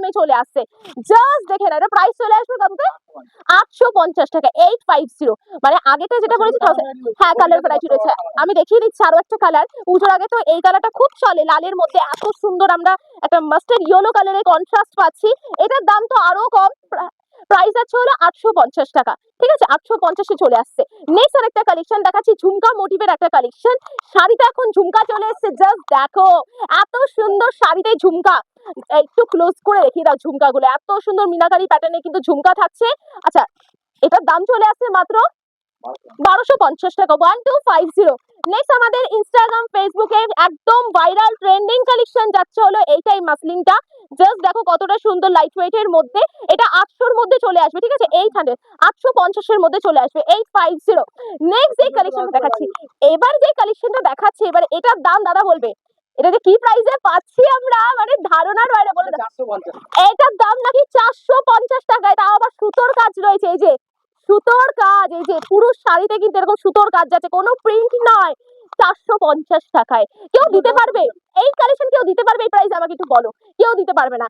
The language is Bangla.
কালেকশনে চলে আসছে। জাস্ট দেখে না, এটা প্রাইস চলে আসবে কততে? 850 টাকা, 850। মানে আগেটা যেটা বলেছি 1000। হ্যাঁ, কালার ভ্যারাইটি রয়েছে, আমি দেখিয়ে দিচ্ছি আরো একটা কালার। পুজোর আগে তো এই কালারটা খুব চলে, লালের মধ্যে এত সুন্দর আমরা একটা মাস্টার্ড ইয়েলো কালারের কন্ট্রাস্ট পাচ্ছি। এটার দাম তো আরো কম, প্রাইস আছে হলো 850 টাকা। ঠিক আছে, 850-এ চলে আসছে। নেক্সট আরেকটা কালেকশন দেখাচ্ছি, ঝুমকা মোটিভের একটা কালেকশন। শাড়িতে এখন ঝুমকা চলে এসছে, জাস্ট দেখো এত সুন্দর শাড়িতে ঝুমকা। একটু ক্লোজ করে দেখিয়ে দাও ঝুমকাগুলো, এত সুন্দর মিনাকারি প্যাটার্নে কিন্তু ঝুমকা থাকছে। আচ্ছা, এটার দাম চলে আসছে মাত্র 1250 টাকা, 1250। নেক্সট আমাদের ইনস্টাগ্রাম ফেসবুকে একদম ভাইরাল ট্রেন্ডিং কালেকশন যাচ্ছে হলো এইটাই মাসলিনটা। জাস্ট দেখো কতটা সুন্দর, লাইট ওয়েট এর মধ্যে। এটা 800-এর মধ্যে চলে আসবে, ঠিক আছে, 800, 850-এর মধ্যে চলে আসবে, 850। নেক্সট যে কালেকশনটা দেখাচ্ছি, এবার যে কালেকশনটা দেখাচ্ছি, এবার এটার দাম দাদা বলবে এটা যে কি প্রাইসে পাচ্ছি আমরা, মানে ধারণার বাইরে। বলে এটার দাম নাকি 450 টাকায়, তাও আবার সুতোর কাজ রয়েছে। এই যে সুতোর কাজ, এই যে পুরো শাড়িতে কিন্তু এরকম সুতোর কাজ যাচ্ছে, কোনো প্রিন্ট নয়। 450 টাকায় কেউ দিতে পারবে? এই কালেকশন কেউ দিতে পারবে এই প্রাইসে? আমাকে একটু বলো, কেউ দিতে পারবে না।